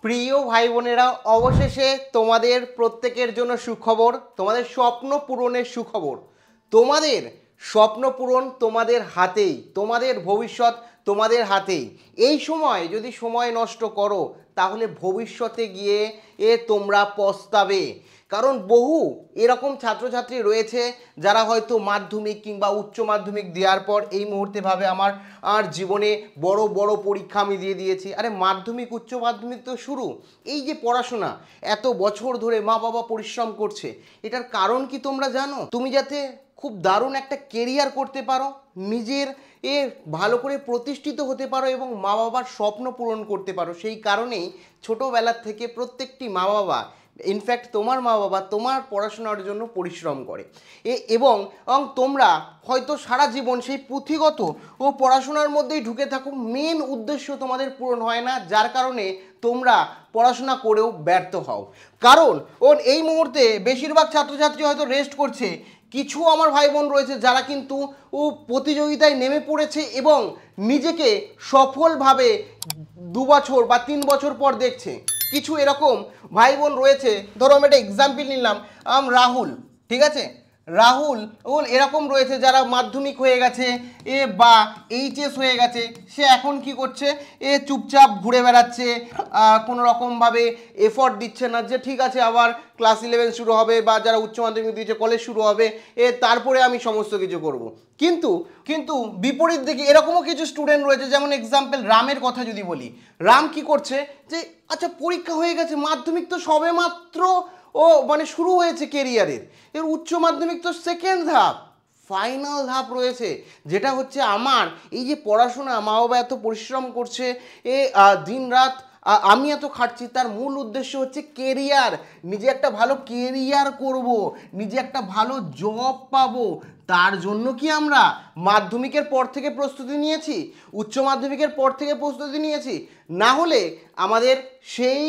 প্রিয় ভাই বোনেরা, অবশেষে তোমাদের প্রত্যেকের জন্য সুখবর, তোমাদের স্বপ্ন পূরণের সুখবর। তোমাদের স্বপ্ন পূরণ তোমাদের হাতেই, তোমাদের ভবিষ্যৎ তোমাদের হাতেই। এই সময় যদি সময় নষ্ট করো তাহলে ভবিষ্যতে গিয়ে তোমরা পস্তাবে। কারণ বহু এরকম ছাত্রছাত্রী রয়েছে যারা হয়তো মাধ্যমিক কিংবা উচ্চ মাধ্যমিক দেওয়ার পর এই মুহূর্তে ভাবে আমার জীবনে বড় বড় পরীক্ষা আমি দিয়ে দিয়েছি। আরে মাধ্যমিক উচ্চ মাধ্যমিক তো শুরু। এই যে পড়াশোনা এত বছর ধরে মা বাবা পরিশ্রম করছে, এটার কারণ কি তোমরা জানো? তুমি যাতে খুব দারুণ একটা কেরিয়ার করতে পারো, নিজের ভালো করে প্রতিষ্ঠিত হতে পারো এবং মা বাবার স্বপ্ন পূরণ করতে পারো। সেই কারণেই ছোটোবেলার থেকে প্রত্যেকটি মা বাবা, ইনফ্যাক্ট তোমার মা বাবা তোমার পড়াশোনার জন্য পরিশ্রম করে এবং তোমরা হয়তো সারা জীবন সেই পুঁথিগত ও পড়াশোনার মধ্যেই ঢুকে থাকো। মেন উদ্দেশ্য তোমাদের পূরণ হয় না, যার কারণে তোমরা পড়াশোনা করেও ব্যর্থ হও। কারণ এই মুহূর্তে বেশিরভাগ ছাত্রছাত্রী হয়তো রেস্ট করছে, কিছু আমার ভাই বোন রয়েছে যারা কিন্তু প্রতিযোগিতায় নেমে পড়েছে এবং নিজেকে সফলভাবে 2 বছর বা 3 বছর পর দেখছে। কিছু এরকম ভাই বোন রয়েছে, ধরো আমি একটা এক্সাম্পল নিলাম, রাহুল, ঠিক আছে, রাহুল এরকম রয়েছে যারা মাধ্যমিক হয়ে গেছে বা এইচএস হয়ে গেছে, সে এখন কি করছে, চুপচাপ ঘুরে বেড়াচ্ছে, কোনো রকমভাবে এফর্ট দিচ্ছে না যে ঠিক আছে আবার ক্লাস 11 শুরু হবে বা যারা উচ্চ মাধ্যমিক দিয়েছে কলেজ শুরু হবে, তারপরে আমি সমস্ত কিছু করব। কিন্তু বিপরীত দিকে এরকমও কিছু স্টুডেন্ট রয়েছে, যেমন এক্সাম্পল রামের কথা যদি বলি, রাম কি করছে যে আচ্ছা পরীক্ষা হয়ে গেছে, মাধ্যমিক তো সবে মাত্র মানে শুরু হয়েছে কেরিয়ারের, এর উচ্চ মাধ্যমিক তো সেকেন্ড ধাপ, ফাইনাল ধাপ রয়েছে, যেটা হচ্ছে আমার এই যে পড়াশোনা, মা বাবা এত পরিশ্রম করছে, দিন রাত আমি এত খাটছি, তার মূল উদ্দেশ্য হচ্ছে কেরিয়ার, নিজে একটা ভালো কেরিয়ার করব, নিজে একটা ভালো জব পাবো। তার জন্য কি আমরা মাধ্যমিকের পর থেকে প্রস্তুতি নিয়েছি, উচ্চ মাধ্যমিকের পর থেকে প্রস্তুতি নিয়েছি? না হলে আমাদের সেই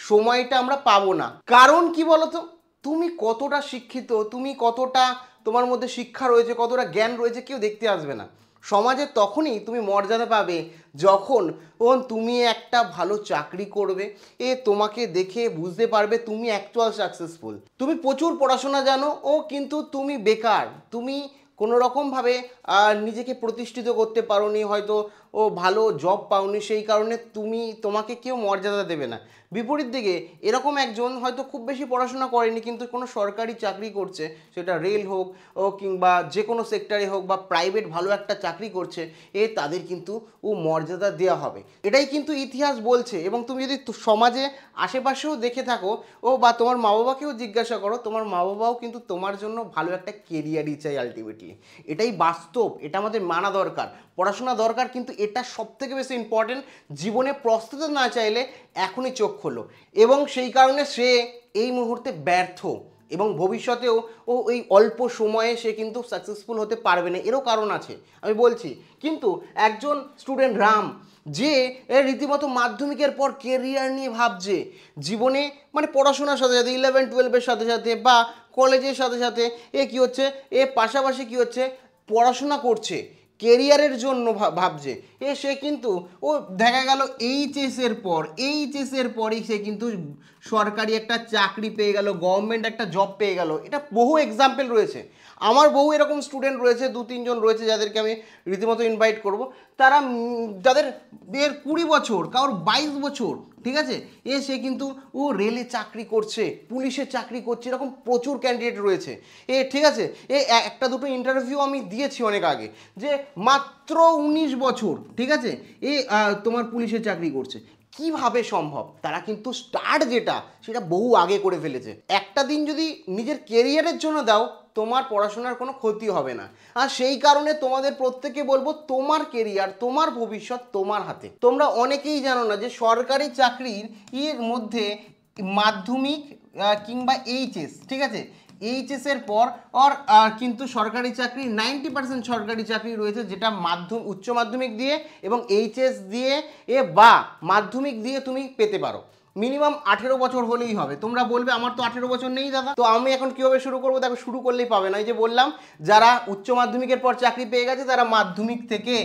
সময়টা আমরা পাবো না। কারণ কি বলতো, তুমি কতটা শিক্ষিত, তুমি কতটা তোমার মধ্যে শিক্ষা রয়েছে, কতটা জ্ঞান রয়েছে কেউ দেখতে আসবে না। সমাজে তখনই তুমি মর্যাদা পাবে যখন তুমি একটা ভালো চাকরি করবে, তোমাকে দেখে বুঝতে পারবে তুমি অ্যাকচুয়াল সাকসেসফুল। তুমি প্রচুর পড়াশোনা জানো কিন্তু তুমি বেকার, তুমি কোনো রকমভাবে নিজেকে প্রতিষ্ঠিত করতে পারোনি, হয়তো ভালো জব পাওনি, সেই কারণে তোমাকে কেউ মর্যাদা দেবে না। বিপরীত দিকে এরকম একজন হয়তো খুব বেশি পড়াশোনা করেনি কিন্তু কোনো সরকারি চাকরি করছে, সেটা রেল হোক কিংবা যে কোনো সেক্টরে হোক বা প্রাইভেট ভালো একটা চাকরি করছে, তাদের কিন্তু মর্যাদা দেওয়া হবে। এটাই কিন্তু ইতিহাস বলছে। এবং তুমি যদি সমাজে আশেপাশেও দেখে থাকো বা তোমার মা বাবাকেও জিজ্ঞাসা করো, তোমার মা বাবাও কিন্তু তোমার জন্য ভালো একটা কেরিয়ারই চাই আলটিমেটলি। এটাই বাস্তব, এটা আমাদের মানা দরকার। পড়াশোনা দরকার কিন্তু এটা সবথেকে বেশি ইম্পর্টেন্ট। জীবনে প্রস্তুতি না চাইলে এখনই চোখ খোলো। এবং সেই কারণে সে এই মুহূর্তে ব্যর্থ এবং ভবিষ্যতেও এই অল্প সময়ে সে কিন্তু সাকসেসফুল হতে পারবে না, এরও কারণ আছে আমি বলছি। কিন্তু একজন স্টুডেন্ট রাম, যে রীতিমতো মাধ্যমিকের পর কেরিয়ার নিয়ে ভাবছে, জীবনে মানে পড়াশোনার সাথে সাথে 11-12-এর সাথে সাথে বা কলেজের সাথে সাথে কী হচ্ছে, পাশাপাশি কী হচ্ছে, পড়াশোনা করছে, কেরিয়ারের জন্য ভাবছে, সে কিন্তু দেখা গেল এইচএসের পরই সে কিন্তু সরকারি একটা চাকরি পেয়ে গেল, গভর্নমেন্ট একটা জব পেয়ে গেল। এটা বহু এক্সাম্পল রয়েছে, আমার বহু এরকম স্টুডেন্ট রয়েছে, 2-3 জন রয়েছে যাদেরকে আমি রীতিমতো ইনভাইট করব। তারা যাদের 20 বছর, কারোর 22 বছর, ঠিক আছে, সে কিন্তু রেলে চাকরি করছে, পুলিশে চাকরি করছে, এরকম প্রচুর ক্যান্ডিডেট রয়েছে। ঠিক আছে, একটা দুটো ইন্টারভিউ আমি দিয়েছি অনেক আগে, যে মাত্র 19 বছর, ঠিক আছে, তোমার পুলিশে চাকরি করছে। কিভাবে সম্ভব? তারা কিন্তু স্টার্ট যেটা সেটা বহু আগে করে ফেলেছে। একটা দিন যদি নিজের কেরিয়ারের জন্য দাও, তোমার পড়াশোনার কোনো ক্ষতি হবে না। আর সেই কারণে তোমাদের প্রত্যেককে বলবো, তোমার কেরিয়ার, তোমার ভবিষ্যৎ তোমার হাতে। তোমরা অনেকেই জানো না যে সরকারি চাকরির মধ্যে মাধ্যমিক কিংবা এইচএস, ঠিক আছে, এইচএসের পর কিন্তু সরকারি চাকরি 90% সরকারি চাকরি রয়েছে, যেটা উচ্চ মাধ্যমিক দিয়ে এবং এইচএস দিয়ে বা মাধ্যমিক দিয়ে তুমি পেতে পারো। মিনিমাম 18 বছর হলেই হবে। তোমরা বলবে আমার তো 18 বছর নেই দাদা, তো আমি এখন কীভাবে শুরু করবো? দেখো, শুরু করলেই পাবে না। এই যে বললাম, যারা উচ্চ মাধ্যমিকের পর চাকরি পেয়ে গেছে, তারা মাধ্যমিক থেকে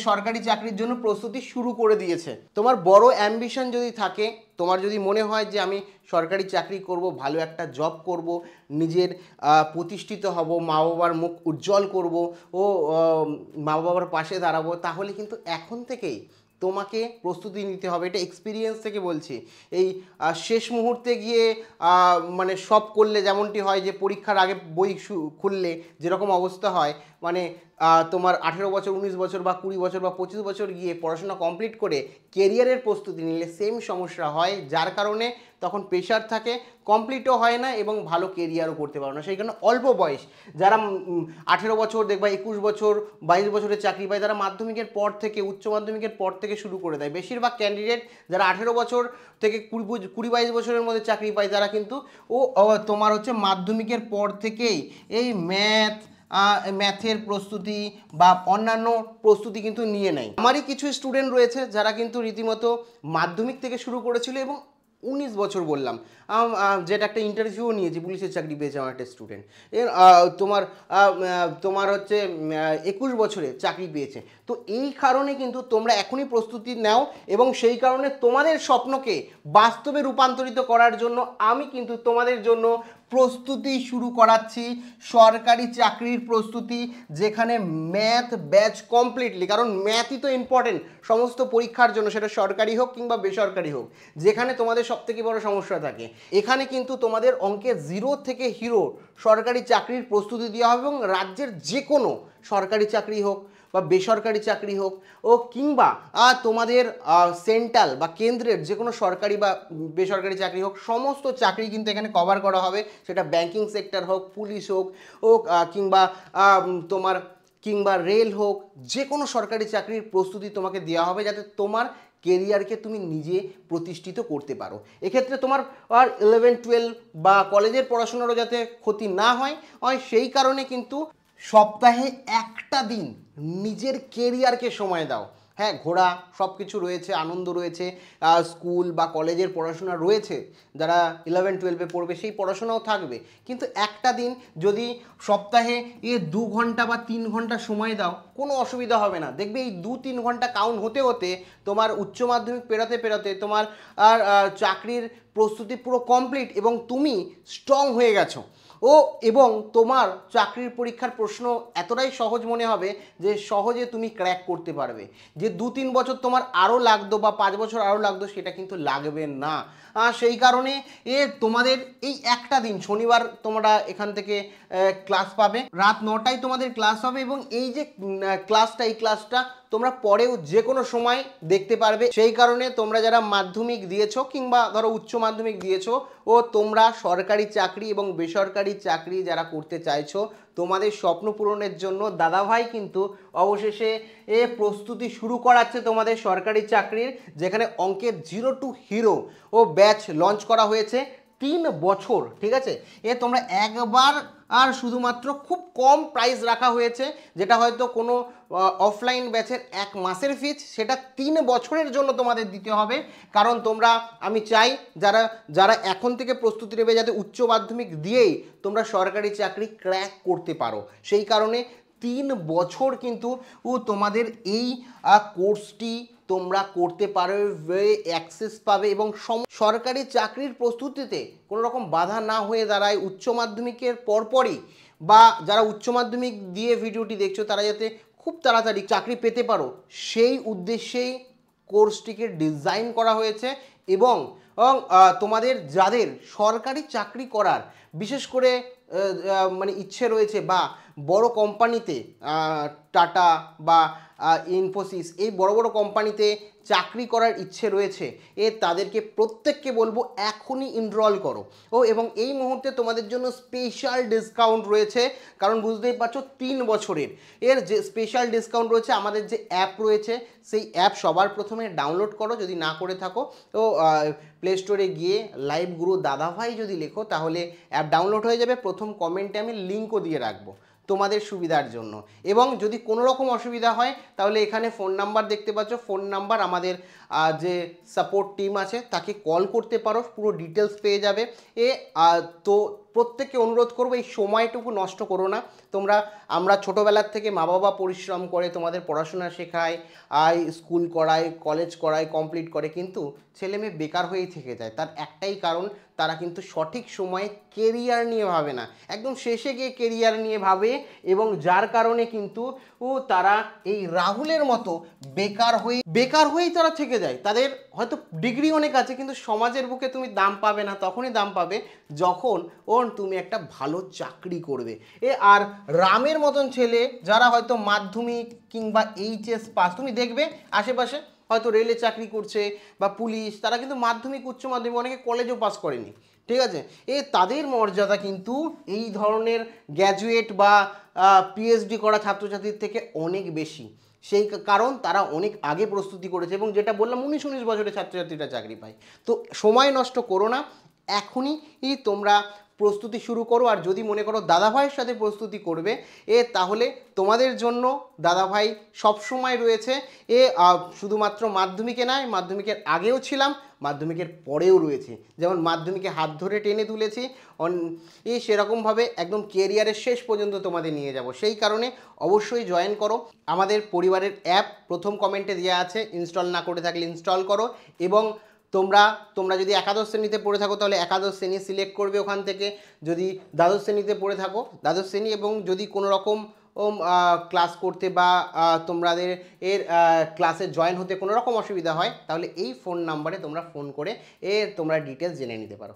সরকারি চাকরির জন্য প্রস্তুতি শুরু করে দিয়েছে। তোমার বড় অ্যাম্বিশন যদি থাকে, তোমার যদি মনে হয় যে আমি সরকারি চাকরি করব, ভালো একটা জব করব, নিজের প্রতিষ্ঠিত হব, মা বাবার মুখ উজ্জ্বল করব ও মা বাবার পাশে দাঁড়াবো, তাহলে কিন্তু এখন থেকেই তোমাকে প্রস্তুতি নিতে হবে। এটা এক্সপিরিয়েন্স থেকে বলছি। এই শেষ মুহূর্তে গিয়ে মানে সব করলে যেমনটি হয়, যে পরীক্ষার আগে বই খুললে যেরকম অবস্থা হয়, মানে তোমার 18 বছর, 19 বছর বা 20 বছর বা 25 বছর গিয়ে পড়াশোনা কমপ্লিট করে কেরিয়ারের প্রস্তুতি নিলে সেম সমস্যা হয়, যার কারণে তখন প্রেশার থাকে, কমপ্লিটও হয় না এবং ভালো কেরিয়ারও করতে পারো না। সেই কারণে অল্প বয়স, যারা 18 বছর দেখবা 21 বছর 22 বছরের চাকরি পায়, তারা মাধ্যমিকের পর থেকে, উচ্চ মাধ্যমিকের পর থেকে শুরু করে দেয়। বেশিরভাগ ক্যান্ডিডেট যারা 18 বছর থেকে 20-22 বছরের মধ্যে চাকরি পায়, তারা কিন্তু তোমার হচ্ছে মাধ্যমিকের পর থেকেই এই ম্যাথের প্রস্তুতি বা অন্যান্য প্রস্তুতি কিন্তু নিয়ে নেয়। আমারই কিছু স্টুডেন্ট রয়েছে যারা কিন্তু রীতিমতো মাধ্যমিক থেকে শুরু করেছিল এবং 19 বছর বললাম, যেটা একটা ইন্টারভিউ নিয়েছি, পুলিশের চাকরি পেয়েছে আমার একটা স্টুডেন্ট। এর তোমার হচ্ছে 21 বছরে চাকরি পেয়েছে। তো এই কারণে কিন্তু তোমরা এখনই প্রস্তুতি নাও এবং সেই কারণে তোমাদের স্বপ্নকে বাস্তবে রূপান্তরিত করার জন্য আমি কিন্তু তোমাদের জন্য প্রস্তুতি শুরু করাচ্ছি, সরকারি চাকরির প্রস্তুতি, যেখানে ম্যাথ ব্যাচ কমপ্লিটলি, কারণ ম্যাথই তো ইম্পর্টেন্ট সমস্ত পরীক্ষার জন্য, সেটা সরকারি হোক কিংবা বেসরকারি হোক। যেখানে তোমাদের সবথেকে বড় সমস্যা থাকে, এখানে কিন্তু তোমাদের অঙ্কে 0 থেকে হিরো সরকারি চাকরির প্রস্তুতি দেওয়া হবে এবং রাজ্যের যে কোনো সরকারি চাকরি হোক বা বেসরকারি চাকরি হোক কিংবা তোমাদের সেন্ট্রাল বা কেন্দ্রের যে কোনো সরকারি বা বেসরকারি চাকরি হোক, সমস্ত চাকরি কিন্তু এখানে কভার করা হবে। সেটা ব্যাংকিং সেক্টর হোক, পুলিশ হোক কিংবা তোমার কিংবা রেল হোক, যে কোনো সরকারি চাকরির প্রস্তুতি তোমাকে দেওয়া হবে, যাতে তোমার কেরিয়ারকে তুমি নিজে প্রতিষ্ঠিত করতে পারো। এক্ষেত্রে তোমার 11-12 বা কলেজের পড়াশোনারও যাতে ক্ষতি না হয়, সেই কারণে কিন্তু সপ্তাহে একটা দিন নিজের কেরিয়ারকে সময় দাও। হ্যাঁ, ঘোরা সব কিছু রয়েছে, আনন্দ রয়েছে, স্কুল বা কলেজের পড়াশোনা রয়েছে, যারা 11-12-এ পড়বে সেই পড়াশোনাও থাকবে, কিন্তু একটা দিন যদি সপ্তাহে 2 ঘন্টা বা 3 ঘন্টা সময় দাও, কোনো অসুবিধা হবে না। দেখবে এই 2-3 ঘন্টা কাউন্ট হতে হতে তোমার উচ্চ মাধ্যমিক পেরোতে পেরোতে তোমার চাকরির প্রস্তুতি পুরো কমপ্লিট এবং তুমি স্ট্রং হয়ে গেছো। এবং তোমার চাকরির পরীক্ষার প্রশ্ন এতটাই সহজ মনে হবে যে সহজে তুমি ক্র্যাক করতে পারবে। যে 2-3 বছর তোমার আরও লাগতো বা 5 বছর আরও লাগতো, সেটা কিন্তু লাগবে না। সেই কারণে তোমাদের এই একটা দিন শনিবার তোমরা এখান থেকে ক্লাস পাবে, রাত 9টায় তোমাদের ক্লাস হবে এবং এই যে এই ক্লাসটা তোমরা পরেও যে কোনো সময় দেখতে পারবে। সেই কারণে তোমরা যারা মাধ্যমিক দিয়েছো কিংবা ধরো উচ্চ মাধ্যমিক দিয়েছো তোমরা সরকারি চাকরি এবং বেসরকারি চাকরি যারা করতে চাইছো, তোমাদের স্বপ্ন পূরণের জন্য দাদাভাই কিন্তু অবশেষে প্রস্তুতি শুরু করাচ্ছে তোমাদের সরকারি চাকরির, যেখানে অঙ্কের 0 to হিরো ব্যাচ লঞ্চ করা হয়েছে 3 বছর। ঠিক আছে, তোমরা একবার আর শুধুমাত্র খুব কম প্রাইস রাখা হয়েছে, যেটা হয়তো কোনো অফলাইন ব্যাচের 1 মাসের ফিজ, সেটা 3 বছরের জন্য তোমাদের দিতে হবে। কারণ তোমরা, আমি চাই যারা এখন থেকে প্রস্তুতি নেবে, যাতে উচ্চ মাধ্যমিক দিয়েই তোমরা সরকারি চাকরি ক্র্যাক করতে পারো। সেই কারণে 3 বছর কিন্তু তোমাদের এই কোর্সটি তোমরা করতে পারবে, অ্যাক্সেস পাবে এবং সরকারি চাকরির প্রস্তুতিতে কোনো রকম বাধা না হয়ে দাঁড়ায়। উচ্চ মাধ্যমিকের পরপরই বা যারা উচ্চ মাধ্যমিক দিয়ে ভিডিওটি দেখছো, তারা যাতে খুব তাড়াতাড়ি চাকরি পেতে পারো, সেই উদ্দেশ্যেই কোর্সটিকে ডিজাইন করা হয়েছে। এবং তোমাদের যাদের সরকারি চাকরি করার বিশেষ করে মানে ইচ্ছে রয়েছে বা বড় কোম্পানিতে, টাটা বা ইনফোসিস, এই বড় বড় কোম্পানিতে চাকরি করার ইচ্ছে রয়েছে, তাদেরকে প্রত্যেককে বলবো এখনই এনরোল করো। এবং এই মুহূর্তে তোমাদের জন্য স্পেশাল ডিসকাউন্ট রয়েছে, কারণ বুঝতেই পারছো 3 বছরের যে স্পেশাল ডিসকাউন্ট রয়েছে। আমাদের যে অ্যাপ রয়েছে, সেই অ্যাপ সবার প্রথমে ডাউনলোড করো, যদি না করে থাকো তো প্লে স্টোরে গিয়ে লাইভ গুরু দাদাভাই যদি লেখো, তাহলে অ্যাপ ডাউনলোড হয়ে যাবে। প্রথম কমেন্টে আমি লিঙ্কও দিয়ে রাখবো। তো তোমাদের সুবিধার জন্য। এবং যদি কোনো রকম অসুবিধা হয় তাহলে এখানে ফোন নাম্বার দেখতে পাচ্ছ, ফোন নাম্বার আমাদের যে সাপোর্ট টিম আছে তাকে কল করতে পারো, পুরো ডিটেলস পেয়ে যাবে। তো প্রত্যেককে অনুরোধ করবো এই সময়টুকু নষ্ট করো না তোমরা। আমরা ছোটোবেলার থেকে মা বাবা পরিশ্রম করে তোমাদের পড়াশোনা শেখায়, স্কুল করায়, কলেজ করায়, কমপ্লিট করে, কিন্তু ছেলে মেয়ে বেকার হয়েই থেকে যায়। তার একটাই কারণ, তারা কিন্তু সঠিক সময়ে কেরিয়ার নিয়ে ভাবে না, একদম শেষে গিয়ে কেরিয়ার নিয়ে ভাবে, এবং যার কারণে কিন্তু তারা এই রাহুলের মতো বেকার হয়েই তারা থেকে যায়। তাদের হয়তো ডিগ্রি অনেক আছে, কিন্তু সমাজের বুকে তুমি দাম পাবে না, তখনই দাম পাবে যখন তুমি একটা ভালো চাকরি করবে। আর রামের মতন ছেলে যারা হয়তো মাধ্যমিক কিংবা এইচএস পাস, তুমি দেখবে আশেপাশে হয়তো রেলে চাকরি করছে বা পুলিশ, তারা কিন্তু মাধ্যমিক উচ্চ মাধ্যমিক, অনেকে কলেজও পাস করেনি, ঠিক আছে। তাদের মর্যাদা কিন্তু এই ধরনের গ্র্যাজুয়েট বা পিএইচডি করা ছাত্রছাত্রীর থেকে অনেক বেশি। সেই কারণ তারা অনেক আগে প্রস্তুতি করেছে, এবং যেটা বললাম 19-19 বছরের ছাত্রছাত্রীরা চাকরি পায়। তো সময় নষ্ট করো না, এখনই তোমরা প্রস্তুতি শুরু করো। আর যদি মনে করো দাদাভাইয়ের সাথে প্রস্তুতি করবে তাহলে তোমাদের জন্য দাদাভাই সবসময় রয়েছে। শুধুমাত্র মাধ্যমিকে নয়, মাধ্যমিকের আগেও ছিলাম, মাধ্যমিকের পরেও রয়েছে। যেমন মাধ্যমিকে হাত ধরে টেনে তুলেছি, সেরকমভাবে একদম কেরিয়ারের শেষ পর্যন্ত তোমাদের নিয়ে যাব। সেই কারণে অবশ্যই জয়েন করো আমাদের পরিবারের অ্যাপ, প্রথম কমেন্টে দেওয়া আছে, ইনস্টল না করে থাকলে ইনস্টল করো। এবং তোমরা যদি একাদশ শ্রেণীতে পড়ে থাকো তাহলে একাদশ শ্রেণী সিলেক্ট করবে ওখান থেকে, যদি দ্বাদশ শ্রেণীতে পড়ে থাকো দ্বাদশ শ্রেণী, এবং যদি কোনো রকম ক্লাস করতে বা তোমাদের ক্লাসে জয়েন হতে কোনো রকম অসুবিধা হয় তাহলে এই ফোন নাম্বারে তোমরা ফোন করে তোমরা ডিটেলস জেনে নিতে পারো।